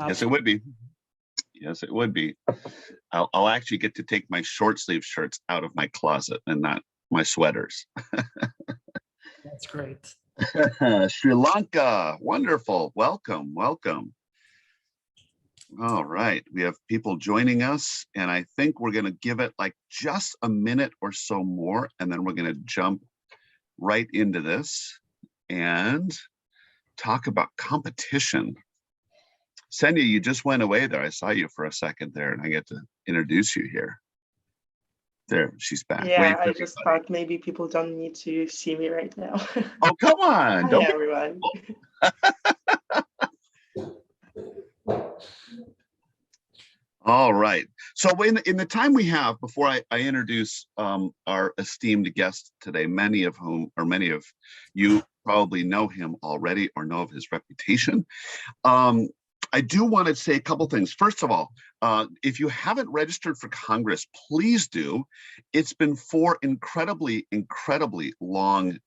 Yes, it would be. Yes, it would be. I'll actually get to take my short sleeve shirts out of my closet and not my sweaters. That's great. Sri Lanka, wonderful. Welcome, welcome. All right, we have people joining us, and I think we're going to give it like just a minute or so more, and then we're going to jump right into this and talk about competition. Senya, you just went away there. I saw you for a second there, and I get to introduce you here. There, she's back. Yeah, I just thought maybe people don't need to see me right now. Oh, come on. Hi, everyone. All right. So in the time we have before I introduce our esteemed guest today, many of you probably know him already or know of his reputation. I do want to say a couple things. First of all, if you haven't registered for Congress, please do. It's been 4 incredibly long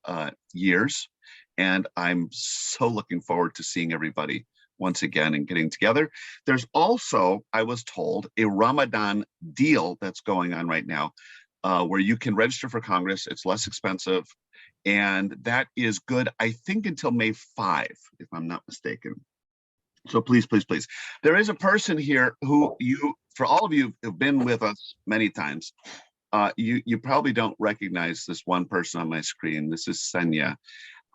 years, and I'm so looking forward to seeing everybody once again and getting together. There's also, I was told, a Ramadan deal that's going on right now where you can register for Congress. It's less expensive, and that is good, I think, until May 5, if I'm not mistaken. So please, please, please. There is a person here who for all of you who've been with us many times, you probably don't recognize this one person on my screen. This is Senya.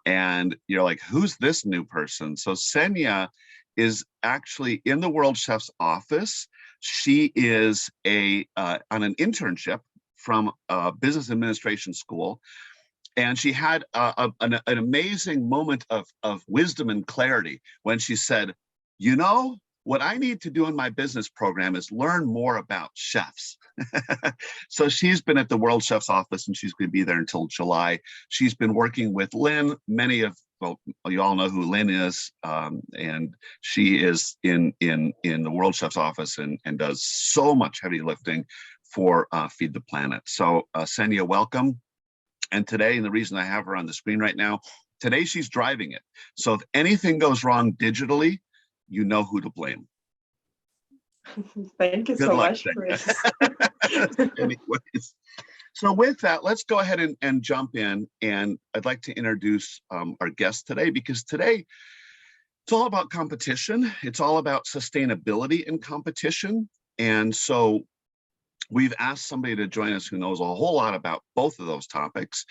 And you're like, who's this new person? So Senya is actually in the World Chef's office. She is on an internship from a business administration school. And she had an amazing moment of wisdom and clarity when she said, you know, what I need to do in my business program is learn more about chefs. So she's been at the World Chef's office, and she's going to be there until July. She's been working with Lynn. Well, you all know who Lynn is, and she is in the World Chef's office and does so much heavy lifting for Feed the Planet. So Senya, welcome. And today, and the reason I have her on the screen right now, today she's driving it. So if anything goes wrong digitally, you know who to blame. Thank you so much, Chris. Anyways, so with that, let's go ahead and jump in. And I'd like to introduce our guest today, because today it's all about competition. It's all about sustainability in competition. And so we've asked somebody to join us who knows a whole lot about both of those topics.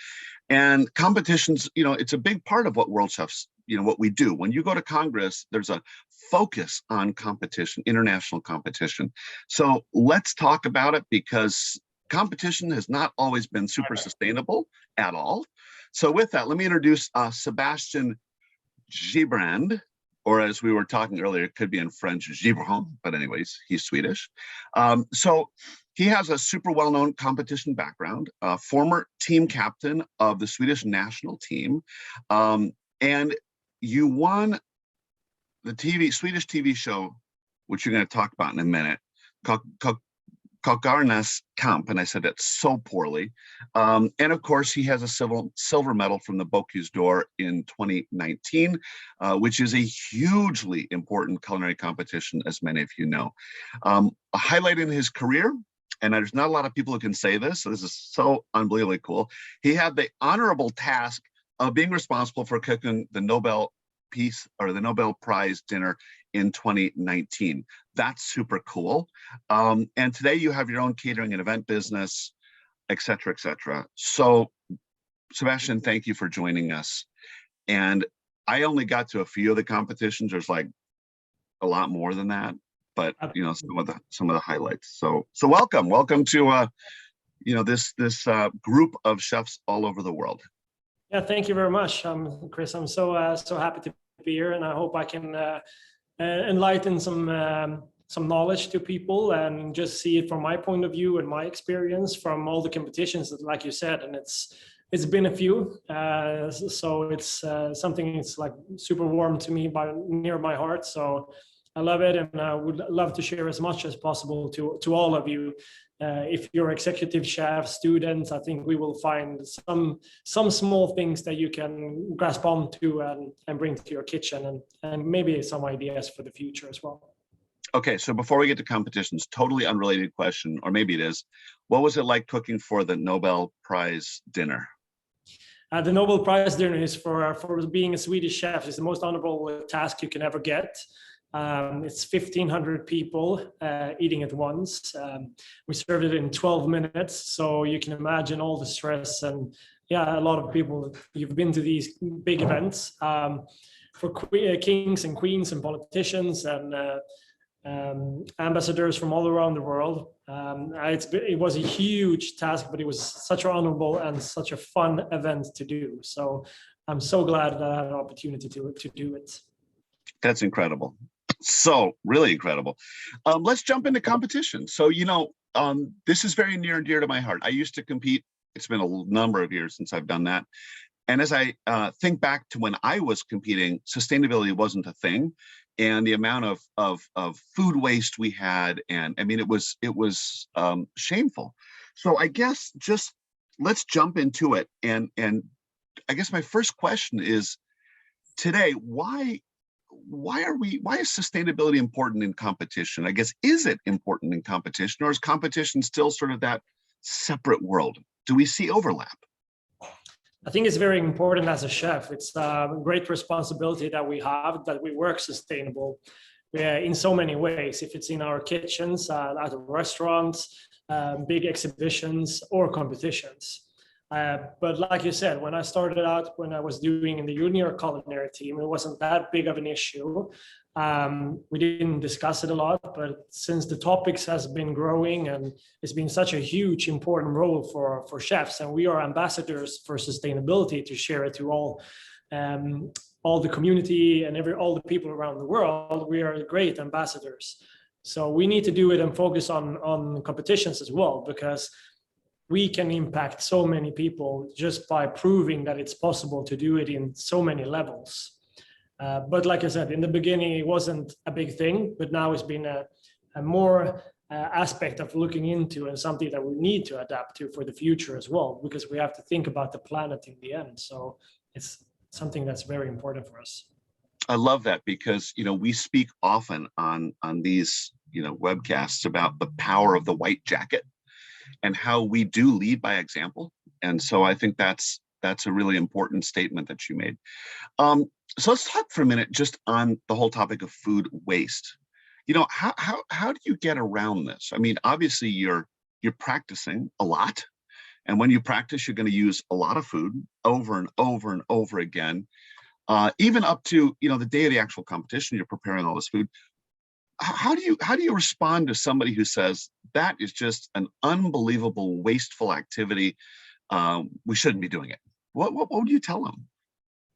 And competitions, it's a big part of what World Chefs, what we do. When you go to Congress, there's a focus on competition, international competition. So let's talk about it, because competition has not always been super sustainable at all. So with that, let me introduce Sebastian Gibrand, or as we were talking earlier, it could be in French, Gibrand, but anyways, he's Swedish. So he has a super well-known competition background, former team captain of the Swedish national team, and you won the Swedish TV show, which you're going to talk about in a minute, Kockarnas Kamp, and I said that so poorly. And of course, he has a silver medal from the Bokeh Store in 2019, which is a hugely important culinary competition, as many of you know. A highlight in his career, and there's not a lot of people who can say this, so this is so unbelievably cool. He had the honorable task of being responsible for cooking the Nobel Prize Dinner in 2019. That's super cool. And today you have your own catering and event business, et cetera, et cetera. So Sebastian, thank you for joining us. And I only got to a few of the competitions. There's like a lot more than that, but some of the highlights. So welcome to this group of chefs all over the world. Yeah, thank you very much, Chris. I'm so happy to be here, and I hope I can enlighten some knowledge to people and just see it from my point of view and my experience from all the competitions that, like you said, and it's been a few, so it's something that's like super warm to me, near my heart. So I love it, and I would love to share as much as possible to all of you. If you're executive chef, students, I think we will find some small things that you can grasp onto and bring to your kitchen, and maybe some ideas for the future as well. Okay, so before we get to competitions, totally unrelated question, or maybe it is. What was it like cooking for the Nobel Prize dinner? The Nobel Prize Dinner is for being a Swedish chef. It's the most honorable task you can ever get. It's 1,500 people eating at once. We served it in 12 minutes, so you can imagine all the stress and yeah, a lot of people. You've been to these big events for kings and queens and politicians and ambassadors from all around the world. It was a huge task, but it was such an honorable and such a fun event to do. So I'm so glad that I had an opportunity to do it. That's incredible. So really incredible. Let's jump into competition. So, this is very near and dear to my heart. I used to compete. It's been a number of years since I've done that. And as I think back to when I was competing, sustainability wasn't a thing. And the amount of food waste we had, and I mean, it was shameful. So I guess just let's jump into it. And I guess my first question is today, why is sustainability important in competition? I guess, is it important in competition, or is competition still sort of that separate world? Do we see overlap? I think it's very important as a chef. It's a great responsibility that we have, that we work sustainable in so many ways. If it's in our kitchens, at restaurants, big exhibitions or competitions. But like you said, when I started out, when I was doing in the junior culinary team, it wasn't that big of an issue. We didn't discuss it a lot, but since the topics has been growing and it's been such a huge, important role for chefs, and we are ambassadors for sustainability to share it to all the community and all the people around the world, we are great ambassadors. So we need to do it and focus on competitions as well, because we can impact so many people just by proving that it's possible to do it in so many levels. But like I said, in the beginning, it wasn't a big thing, but now it's been a more aspect of looking into, and something that we need to adapt to for the future as well, because we have to think about the planet in the end. So it's something that's very important for us. I love that, because, we speak often on these, webcasts about the power of the white jacket and how we do lead by example. And so I think that's a really important statement that you made. So let's talk for a minute just on the whole topic of food waste. How do you get around this? I mean, obviously you're practicing a lot, and when you practice, you're going to use a lot of food over and over and over again, even up to the day of the actual competition. You're preparing all this food. How do you respond to somebody who says that is just an unbelievable wasteful activity? We shouldn't be doing it. What would you tell them?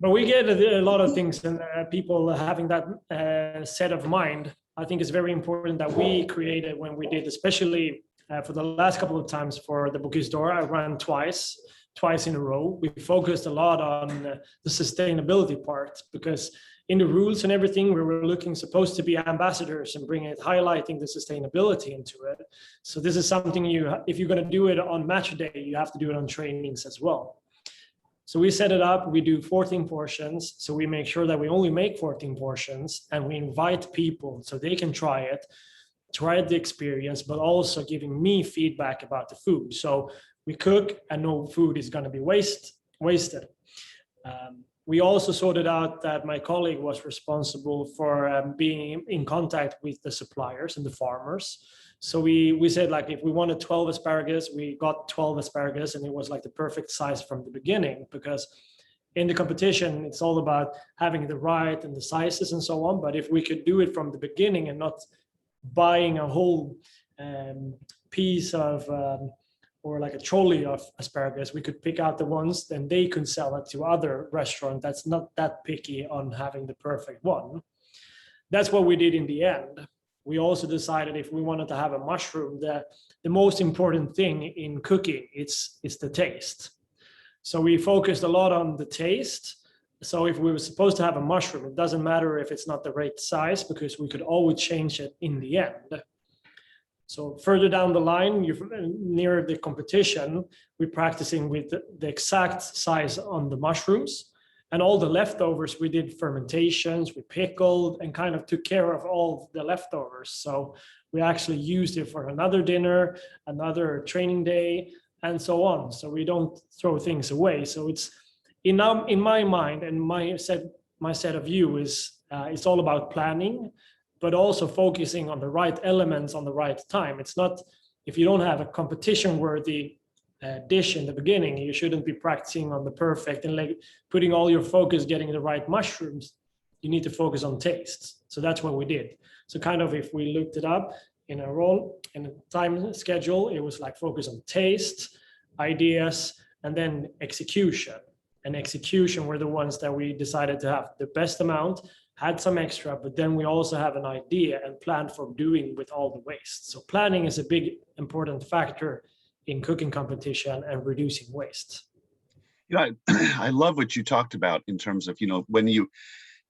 But we get a lot of things, and people having that set of mind. I think it's very important that we created when we did, especially for the last couple of times for the Bokeh Store. I ran twice in a row. We focused a lot on the sustainability part, because in the rules and everything, we were supposed to be ambassadors and highlighting the sustainability into it. So this is something if you're going to do it on match day, you have to do it on trainings as well. So we set it up, we do 14 portions. So we make sure that we only make 14 portions, and we invite people so they can try the experience, but also giving me feedback about the food. So we cook and no food is going to be wasted. We also sorted out that my colleague was responsible for being in contact with the suppliers and the farmers. So we said, like, if we wanted 12 asparagus, we got 12 asparagus, and it was like the perfect size from the beginning, because in the competition, it's all about having the right and the sizes and so on. But if we could do it from the beginning and not buying a whole piece of or like a trolley of asparagus, we could pick out the ones, then they could sell it to other restaurant that's not that picky on having the perfect one. That's what we did in the end. We also decided if we wanted to have a mushroom, the most important thing in cooking is the taste. So we focused a lot on the taste. So if we were supposed to have a mushroom, it doesn't matter if it's not the right size, because we could always change it in the end. So further down the line, near the competition, we're practicing with the exact size on the mushrooms. And all the leftovers, we did fermentations, we pickled, and kind of took care of all the leftovers. So we actually used it for another dinner, another training day, and so on. So we don't throw things away. So it's in my mind, and my set of view is it's all about planning, but also focusing on the right elements on the right time. It's not, if you don't have a competition worthy dish in the beginning, you shouldn't be practicing on the perfect and like putting all your focus getting the right mushrooms. You need to focus on taste. So that's what we did. So kind of, if we looked it up in a time schedule, it was like focus on taste, ideas, and then execution. And execution were the ones that we decided to have the best amount, had some extra, but then we also have an idea and plan for doing with all the waste. So planning is a big important factor in cooking competition and reducing waste. I love what you talked about in terms of, when you,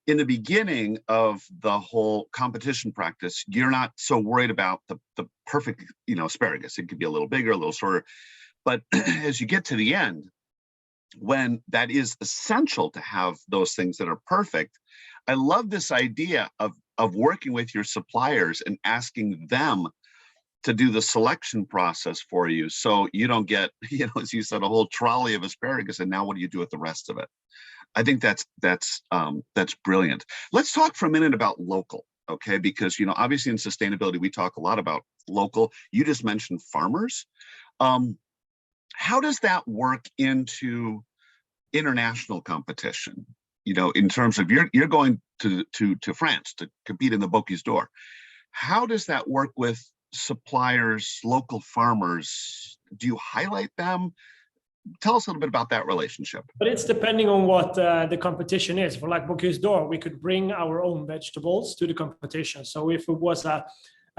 in the beginning of the whole competition practice, you're not so worried about the perfect, asparagus. It could be a little bigger, a little shorter. But as you get to the end, when that is essential to have those things that are perfect, I love this idea of working with your suppliers and asking them to do the selection process for you, so you don't get, as you said, a whole trolley of asparagus, and now what do you do with the rest of it? I think that's brilliant. Let's talk for a minute about local, okay? Because obviously in sustainability we talk a lot about local. You just mentioned farmers. How does that work into international competition? In terms of you're going to France to compete in the Bokeh Store. How does that work with suppliers, local farmers? Do you highlight them? Tell us a little bit about that relationship. But it's depending on what the competition is. For like Bokeh Store, we could bring our own vegetables to the competition. So if it was a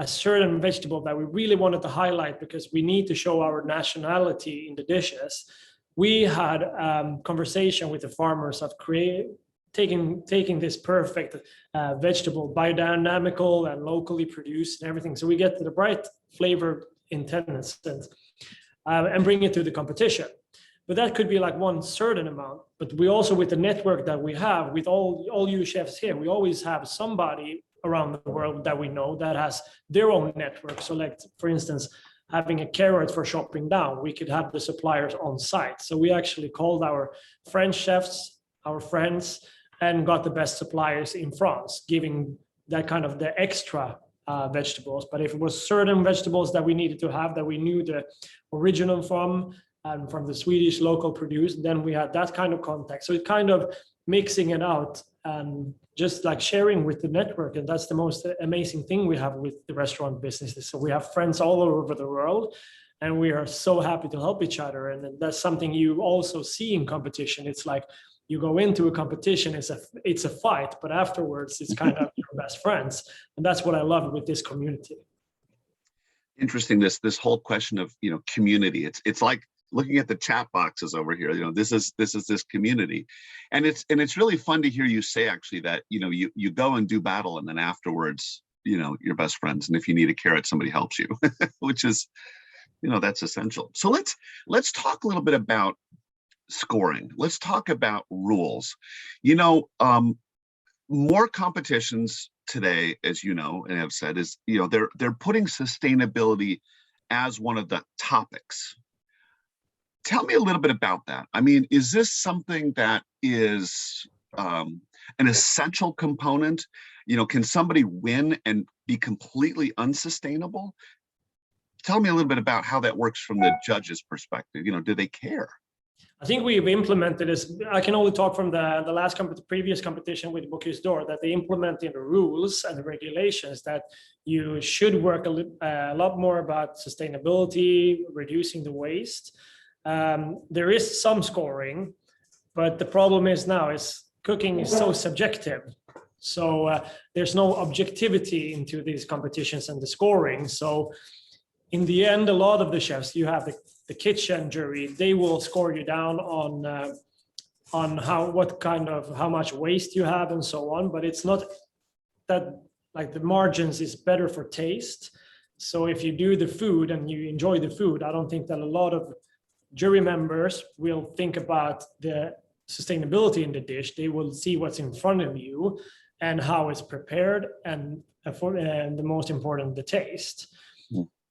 certain vegetable that we really wanted to highlight because we need to show our nationality in the dishes, we had conversation with the farmers of taking this perfect vegetable, biodynamical and locally produced and everything. So we get the right flavor intended and bring it to the competition. But that could be like one certain amount. But we also, with the network that we have, with all you chefs here, we always have somebody around the world that we know that has their own network. So like, for instance, having a carrot for chopping down, we could have the suppliers on site. So we actually called our French chefs, our friends, and got the best suppliers in France, giving that kind of the extra vegetables. But if it was certain vegetables that we needed to have, that we knew the original from, and from the Swedish local produce, then we had that kind of contact. So it kind of mixing it out and just like sharing with the network. And that's the most amazing thing we have with the restaurant business. So we have friends all over the world, and we are so happy to help each other. And that's something you also see in competition. It's like, you go into a competition, it's a fight, but afterwards it's kind of your best friends. And that's what I love with this community. Interesting, this whole question of community. It's like looking at the chat boxes over here. This is this community. And it's really fun to hear you say actually that you go and do battle, and then afterwards you're best friends. And if you need a carrot, somebody helps you, which is that's essential. So let's talk a little bit about scoring. Let's talk about rules. More competitions today, as you know and have said, is they're putting sustainability as one of the topics. Tell me a little bit about that. I mean, is this something that is an essential component? Can somebody win and be completely unsustainable? Tell me a little bit about how that works from the judge's perspective. Do they care? I think we've implemented this. I can only talk from the previous competition with Bokeh Store, that they implemented the rules and the regulations that you should work a lot more about sustainability, reducing the waste. There is some scoring, but the problem is now is cooking is so subjective. So there's no objectivity into these competitions and the scoring. So in the end, a lot of the chefs, you have the kitchen jury, they will score you down on how much waste you have and so on. But it's not that, like, the margins is better for taste. So if you do the food and you enjoy the food, I don't think that a lot of jury members will think about the sustainability in the dish, they will see what's in front of you and how it's prepared, and the most important, the taste.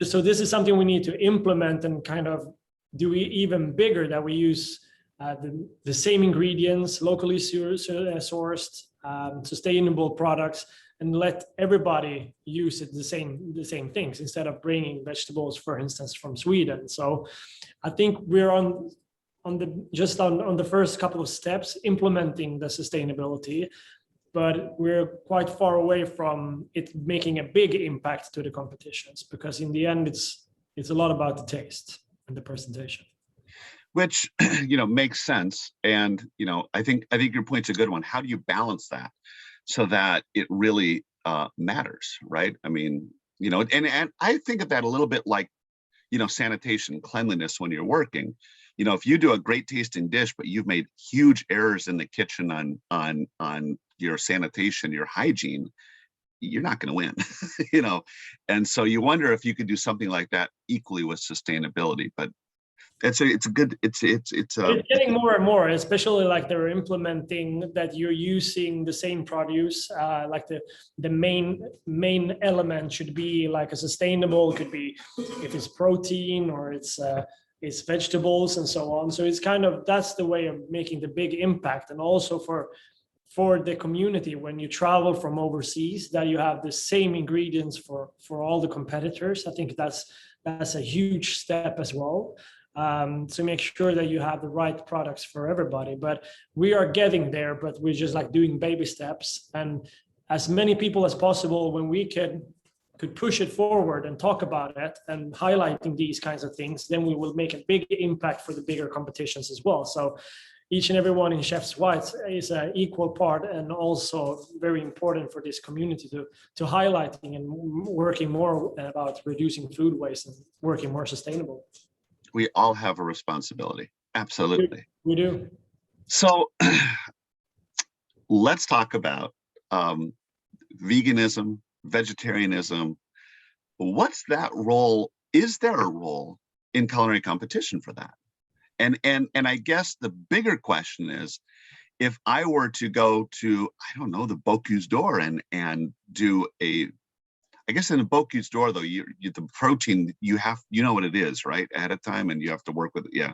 So this is something we need to implement and kind of do even bigger, that we use the same ingredients, locally sourced, sustainable products, and let everybody use it the same things, instead of bringing vegetables, for instance, from Sweden. So I think we're on the first couple of steps implementing the sustainability, but we're quite far away from it making a big impact to the competitions, because in the end it's a lot about the taste and the presentation. Which, makes sense. And, I think your point's a good one. How do you balance that so that it really matters, right? I mean, and I think of that a little bit like, sanitation, cleanliness when you're working. If you do a great tasting dish, but you've made huge errors in the kitchen on your sanitation, your hygiene, you're not going to win, And so you wonder if you could do something like that equally with sustainability. But it's getting more and more, especially like they're implementing that you're using the same produce, like the main element should be like a sustainable, it could be if it's protein or it's vegetables and so on. So it's kind of, that's the way of making the big impact. And also for the community, when you travel from overseas, that you have the same ingredients for all the competitors. I think that's a huge step as well. To make sure that you have the right products for everybody. But we are getting there, but we're just like doing baby steps, and as many people as possible, when we could push it forward and talk about it and highlighting these kinds of things, then we will make a big impact for the bigger competitions as well. So each and every one in Chef's Whites is an equal part, and also very important for this community to highlighting and working more about reducing food waste and working more sustainable. We all have a responsibility. Absolutely. We do. So let's talk about veganism, vegetarianism. What's that role? Is there a role in culinary competition for that? And I guess the bigger question is, if I were to go to, I don't know, the Bokeh Store and do I guess in a Bokeh Store, though, the protein, you know what it is, right, ahead of time, and you have to work with it. Yeah.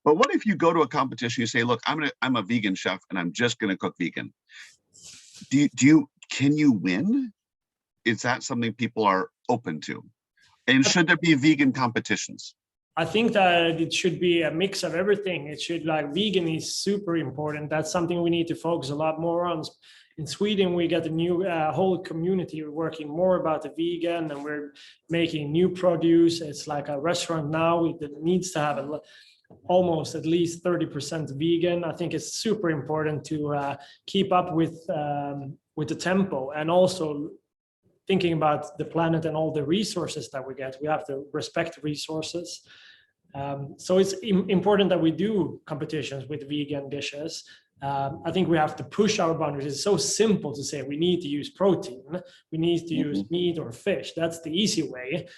But what if you go to a competition, you say, look, I'm a vegan chef, and I'm just going to cook vegan. Can you win? Is that something people are open to? And should there be vegan competitions? I think that it should be a mix of everything. It should, like, vegan is super important. That's something we need to focus a lot more on. In Sweden, we got a new whole community working more about the vegan, and we're making new produce. It's like a restaurant now that needs to have almost at least 30% vegan. I think it's super important to keep up with the tempo, and also thinking about the planet and all the resources that we get. We have to respect resources. So it's important that we do competitions with vegan dishes. I think we have to push our boundaries. It's so simple to say we need to use protein, we need to use meat or fish. That's the easy way.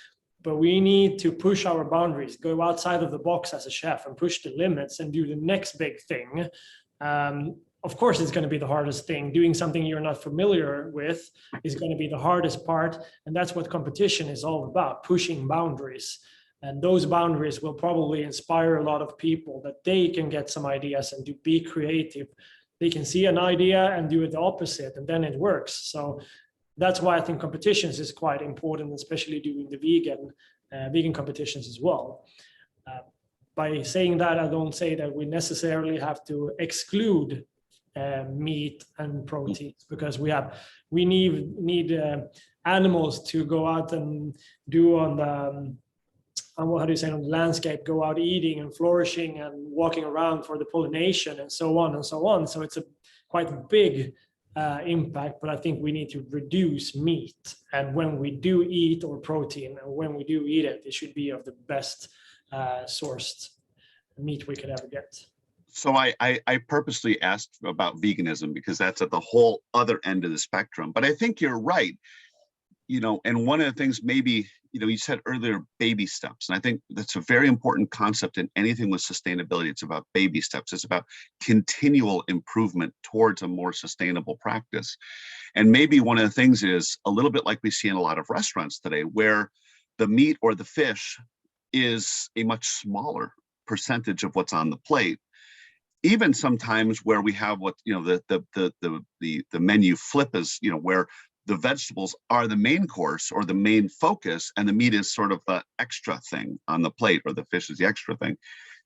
But we need to push our boundaries, go outside of the box as a chef and push the limits and do the next big thing. Of course, it's going to be the hardest thing. Doing something you're not familiar with is going to be the hardest part. And that's what competition is all about, pushing boundaries. And those boundaries will probably inspire a lot of people, that they can get some ideas and be creative. They can see an idea and do it the opposite, and then it works. So that's why I think competitions is quite important, especially doing the vegan competitions as well. By saying that, I don't say that we necessarily have to exclude meat and proteins, because we need animals to go out and do on the on the landscape, go out eating and flourishing and walking around for the pollination and so on and so on. So it's a quite big impact, but I think we need to reduce meat. And when we do eat or protein, and when we do eat it, it should be of the best sourced meat we could ever get. So I purposely asked about veganism because that's at the whole other end of the spectrum. But I think you're right. and one of the things maybe, you said earlier, baby steps. And I think that's a very important concept in anything with sustainability. It's about baby steps. It's about continual improvement towards a more sustainable practice. And maybe one of the things is a little bit like we see in a lot of restaurants today, where the meat or the fish is a much smaller percentage of what's on the plate. Even sometimes where we have what, the menu flip is, where the vegetables are the main course or the main focus, and the meat is sort of the extra thing on the plate, or the fish is the extra thing.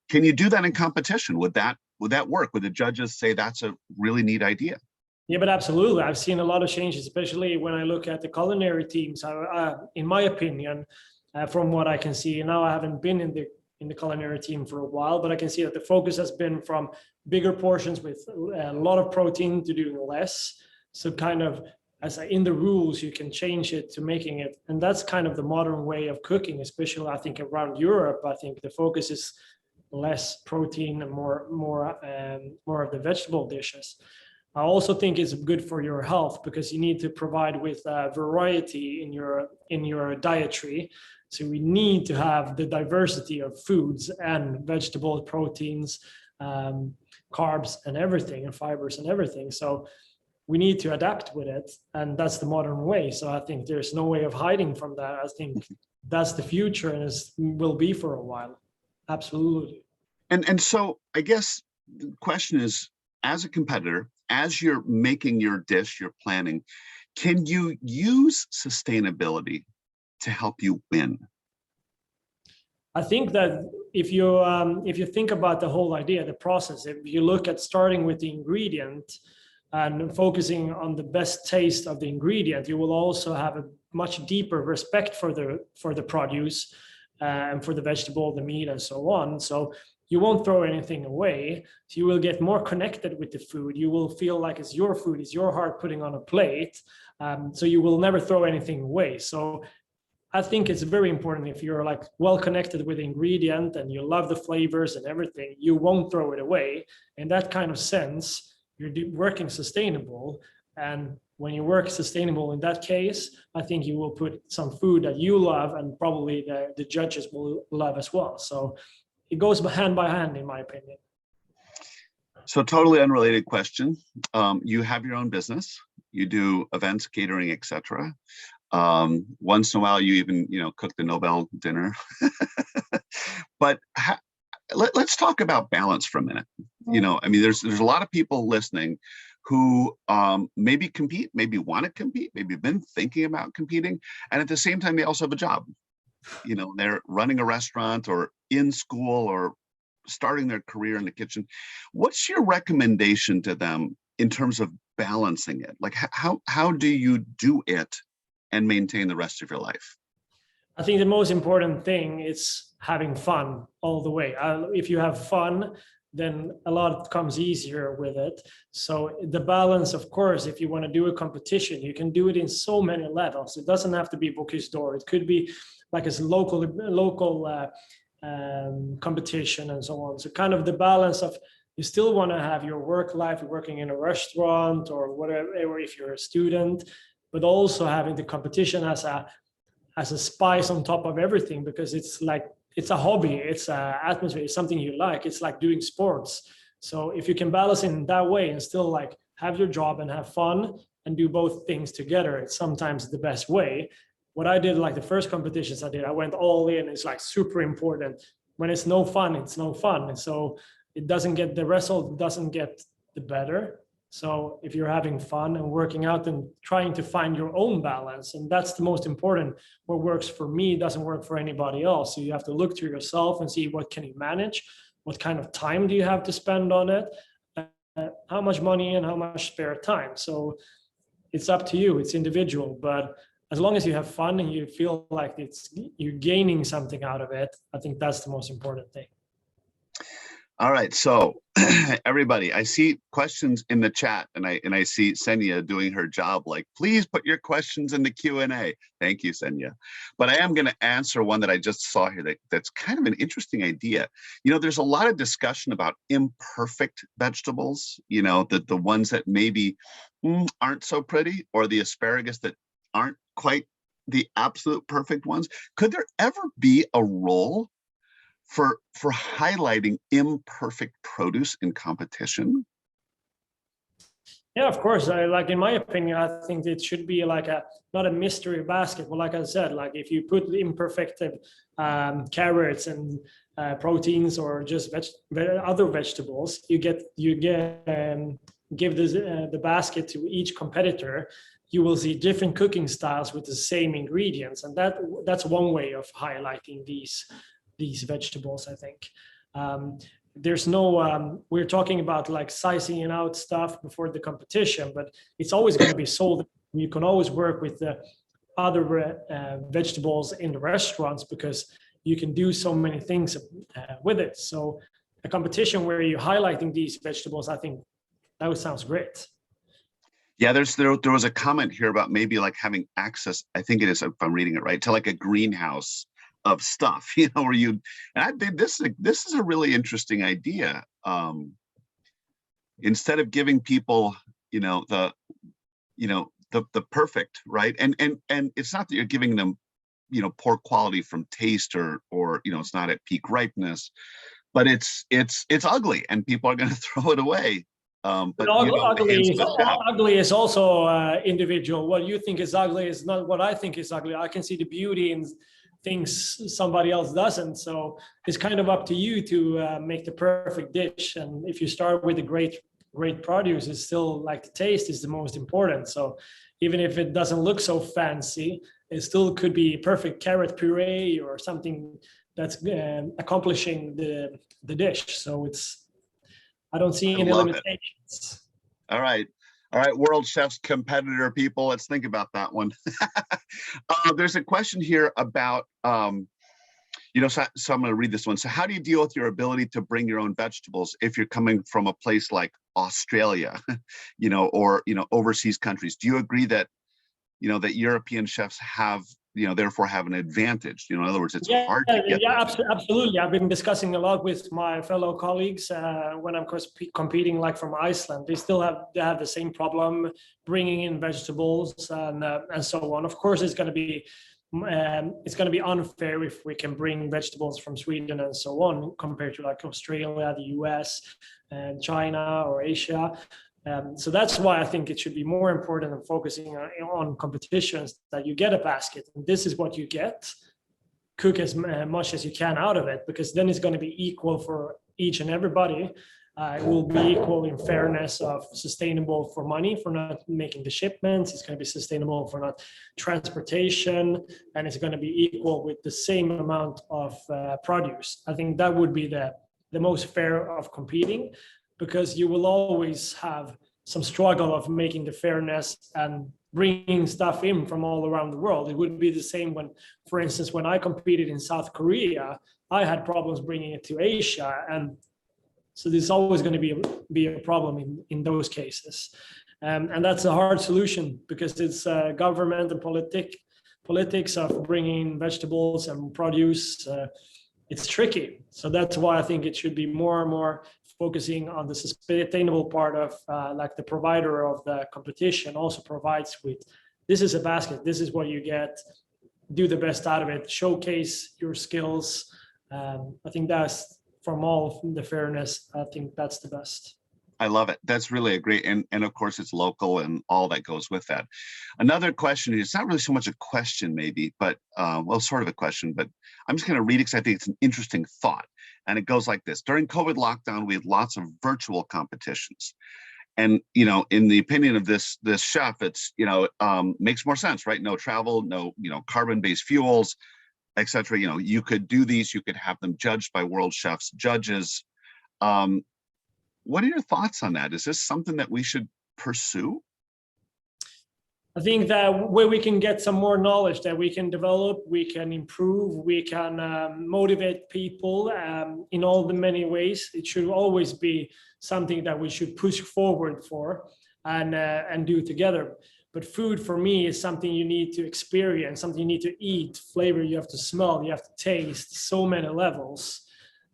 Can you do that in competition? Would that work? Would the judges say that's a really neat idea? Yeah, but absolutely. I've seen a lot of changes, especially when I look at the culinary teams. In my opinion, from what I can see, now I haven't been in the culinary team for a while, but I can see that the focus has been from bigger portions with a lot of protein to doing less. So kind of, as in the rules, you can change it to making it, and that's kind of the modern way of cooking, especially I think around Europe. I think the focus is less protein and more of the vegetable dishes. I also think it's good for your health, because you need to provide with variety in your dietary. So we need to have the diversity of foods and vegetable proteins, carbs and everything, and fibers and everything. So we need to adapt with it, and that's the modern way. So I think there's no way of hiding from that. I think that's the future, and it will be for a while. Absolutely. And so I guess the question is, as a competitor, as you're making your dish, you're planning, can you use sustainability to help you win? I think that if you think about the whole idea, the process, if you look at starting with the ingredient and focusing on the best taste of the ingredient, you will also have a much deeper respect for the produce and for the vegetable, the meat, and so on. So you won't throw anything away. So you will get more connected with the food. You will feel like it's your food, it's your heart putting on a plate. So you will never throw anything away. So I think it's very important, if you're like well connected with the ingredient and you love the flavors and everything, you won't throw it away. In that kind of sense, you're working sustainable. And when you work sustainable in that case, I think you will put some food that you love, and probably the judges will love as well. So it goes hand by hand, in my opinion. So totally unrelated question. You have your own business. You do events, catering, etc. Once in a while, you even, cook the Nobel dinner. But let's talk about balance for a minute. There's a lot of people listening who maybe compete, maybe want to compete, maybe have been thinking about competing, and at the same time, they also have a job. They're running a restaurant or in school or starting their career in the kitchen. What's your recommendation to them in terms of balancing it? Like, how do you do it and maintain the rest of your life? I think the most important thing is having fun all the way. If you have fun, then a lot comes easier with it. So the balance, of course, if you want to do a competition, you can do it in so many levels. It doesn't have to be Bokeh Store. It could be like a local competition and so on. So kind of the balance of, you still want to have your work life, working in a restaurant or whatever, or if you're a student, but also having the competition as a spice on top of everything, because it's a hobby, it's an atmosphere, it's something you like. It's like doing sports. So if you can balance in that way and still like have your job and have fun and do both things together, it's sometimes the best way. What I did, like the first competitions I did, I went all in. It's like super important. When it's no fun, it's no fun. And so it doesn't get, the result doesn't get the better. So if you're having fun and working out and trying to find your own balance, and that's the most important, what works for me doesn't work for anybody else. So you have to look to yourself and see what can you manage, what kind of time do you have to spend on it, how much money and how much spare time. So it's up to you, it's individual, but as long as you have fun and you feel like you're gaining something out of it, I think that's the most important thing. All right, so everybody, I see questions in the chat, and I see Senya doing her job. Like, please put your questions in the Q&A. Thank you, Senya. But I am going to answer one that I just saw here that's kind of an interesting idea. There's a lot of discussion about imperfect vegetables. The ones that maybe aren't so pretty, or the asparagus that aren't quite the absolute perfect ones. Could there ever be a role for highlighting imperfect produce in competition? Yeah, of course. Like in my opinion, I think it should be like not a mystery basket, but like I said, like if you put imperfect carrots and proteins or just other vegetables, you give the basket to each competitor. You will see different cooking styles with the same ingredients, and that's one way of highlighting these vegetables, I think. There's no we're talking about like sizing out stuff before the competition, but it's always going to be sold. You can always work with the other vegetables in the restaurants because you can do so many things with it. So a competition where you're highlighting these vegetables, I think that sounds great. Yeah, there was a comment here about maybe like having access, I think it is, if I'm reading it right, to like a greenhouse of stuff, where and I think this is a really interesting idea. Instead of giving people, the perfect, right? And it's not that you're giving them, poor quality from taste or it's not at peak ripeness, but it's ugly and people are going to throw it away. But ugly is also individual. What you think is ugly is not what I think is ugly. I can see the beauty in things somebody else doesn't. So it's kind of up to you to make the perfect dish. And if you start with a great produce, it's still like the taste is the most important. So even if it doesn't look so fancy, it still could be perfect carrot puree or something that's accomplishing the dish. So I don't see any limitations. All right, World Chef's competitor people, let's think about that one. There's a question here about, so I'm going to read this one. So how do you deal with your ability to bring your own vegetables if you're coming from a place like Australia, or, overseas countries? Do you agree that, that European chefs have, therefore have an advantage? In other words, it's hard to get. Yeah, absolutely. I've been discussing a lot with my fellow colleagues when I'm competing, like from Iceland. They have the same problem bringing in vegetables and so on. Of course, it's going to be unfair if we can bring vegetables from Sweden and so on compared to like Australia, the US, and China or Asia. So that's why I think it should be more important than focusing on competitions that you get a basket and this is what you get. Cook as much as you can out of it, because then it's going to be equal for each and everybody. It will be equal in fairness of sustainable for money for not making the shipments. It's going to be sustainable for not transportation, and it's going to be equal with the same amount of produce. I think that would be the most fair of competing, because you will always have some struggle of making the fairness and bringing stuff in from all around the world. It would be the same when, for instance, when I competed in South Korea, I had problems bringing it to Asia. And so there's always going to be a problem in those cases. And that's a hard solution because it's government and politics of bringing vegetables and produce. It's tricky. So that's why I think it should be more and more focusing on the sustainable part of like the provider of the competition also provides with, this is a basket, this is what you get, do the best out of it, showcase your skills. I think that's, from all the fairness, I think that's the best. I love it. That's really a great, and of course it's local and all that goes with that. Another question, it's not really so much a question maybe, but well, sort of a question, but I'm just going to read it because I think it's an interesting thought. And it goes like this: during COVID lockdown, we had lots of virtual competitions. And, in the opinion of this chef, it's, makes more sense, right? No travel, no, carbon-based fuels, etc. You could do these, you could have them judged by world chefs, judges. What are your thoughts on that? Is this something that we should pursue? I think that where we can get some more knowledge that we can develop, we can improve, we can motivate people in all the many ways. It should always be something that we should push forward for and do together. But food for me is something you need to experience, something you need to eat, flavor you have to smell, you have to taste, so many levels.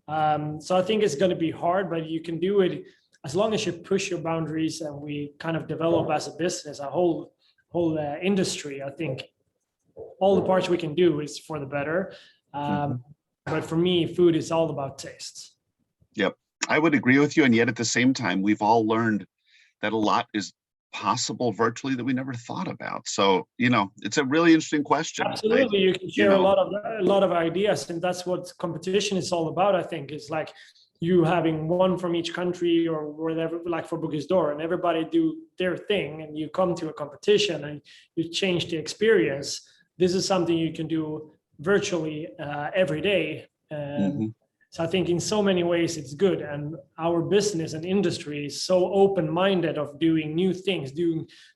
So I think it's going to be hard, but you can do it as long as you push your boundaries and we kind of develop as a business, a whole industry. I think all the parts we can do is for the better. But for me, food is all about taste. Yep, I would agree with you. And yet at the same time, we've all learned that a lot is possible virtually that we never thought about. So, it's a really interesting question. Absolutely. You can share a lot of ideas, and that's what competition is all about. I think it's like you having one from each country or whatever, like for Bokeh Store, and everybody do their thing, and you come to a competition and you change the experience. This is something you can do virtually every day. So I think in so many ways it's good, and our business and industry is so open-minded of doing new things,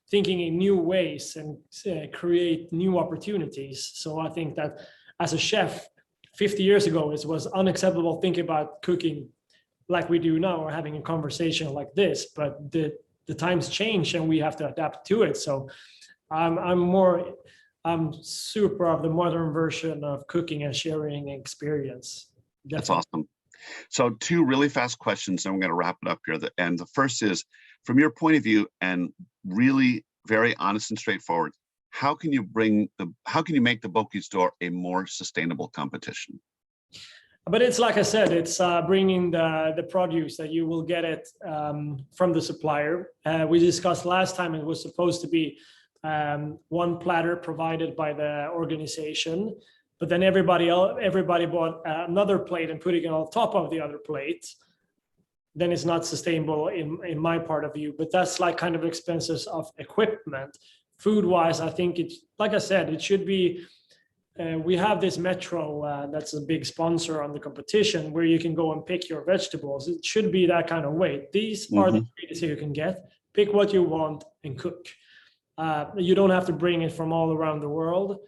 thinking in new ways, and create new opportunities. So I think that as a chef 50 years ago, it was unacceptable thinking about cooking like we do now or having a conversation like this, but the times change and we have to adapt to it. So I'm super of the modern version of cooking and sharing experience. Definitely. That's awesome. So 2 really fast questions, and we're going to wrap it up here. And the first is, from your point of view, and really very honest and straightforward, how can you make the Bokeh Store a more sustainable competition? But it's like I said, it's bringing the produce that you will get it from the supplier. We discussed last time it was supposed to be one platter provided by the organization, but then everybody bought another plate and putting it on top of the other plate. Then it's not sustainable in my part of view, but that's like kind of expenses of equipment. Food-wise, I think it's, like I said, it should be, we have this Metro that's a big sponsor on the competition where you can go and pick your vegetables. It should be that kind of way. These are the ingredients you can get. Pick what you want and cook. You don't have to bring it from all around the world.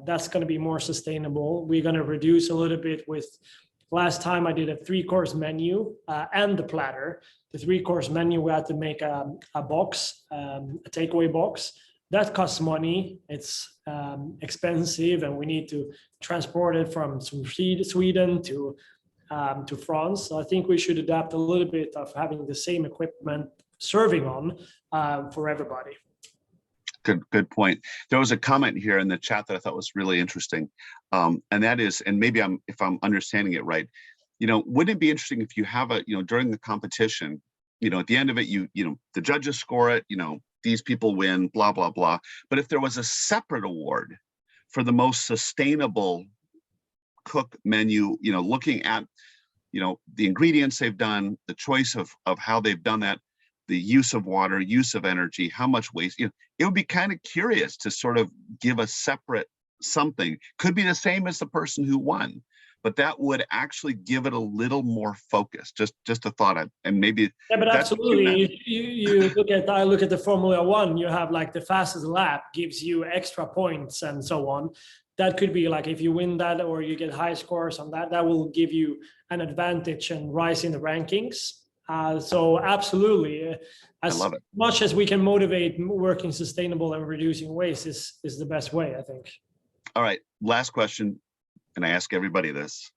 That's going to be more sustainable. We're going to reduce a little bit with, last time I did a 3-course menu and the platter. The 3-course menu, we had to make a box, a takeaway box. That costs money. It's expensive, and we need to transport it from Sweden to France. So I think we should adapt a little bit of having the same equipment serving on for everybody. Good point. There was a comment here in the chat that I thought was really interesting, and that is, and maybe if I'm understanding it right, wouldn't it be interesting if you have during the competition, at the end of it, the judges score it, these people win, blah, blah, blah. But if there was a separate award for the most sustainable cook menu, looking at, the ingredients they've done, the choice of how they've done that, the use of water, use of energy, how much waste, it would be kind of curious to sort of give a separate something. Could be the same as the person who won, but that would actually give it a little more focus. Just a thought, and maybe. Yeah, but absolutely. I look at the Formula 1. You have like the fastest lap gives you extra points and so on. That could be like if you win that or you get high scores on that, that will give you an advantage and rise in the rankings. So absolutely, as much as we can motivate working sustainable and reducing waste is the best way, I think. All right, last question, and I ask everybody this.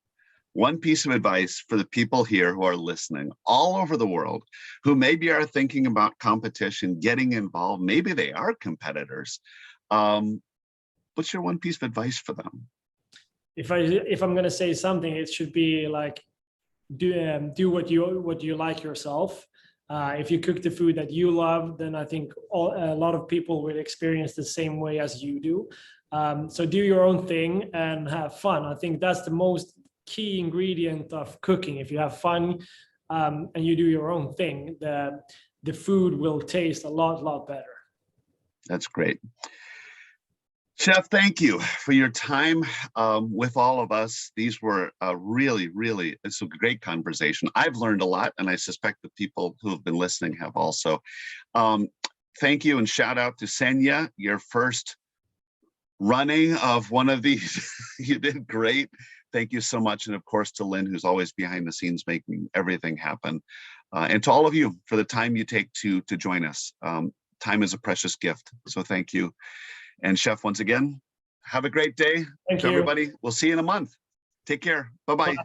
One piece of advice for the people here who are listening all over the world, who maybe are thinking about competition, getting involved, maybe they are competitors. What's your one piece of advice for them? If I'm going to say something, it should be like, do what you like yourself. If you cook the food that you love, then I think a lot of people will experience the same way as you do. So do your own thing and have fun. I think that's the most key ingredient of cooking. If you have fun and you do your own thing, the food will taste a lot better. That's great. Chef, thank you for your time with all of us. These were really, it's a great conversation. I've learned a lot, and I suspect the people who have been listening have also. Thank you, and shout out to Senya, your first running of one of these. You did great. Thank you so much. And of course, to Lynn, who's always behind the scenes making everything happen. And to all of you for the time you take to join us. Time is a precious gift. So thank you. And Chef, once again, have a great day. Thank you. Everybody, we'll see you in a month. Take care. Bye-bye.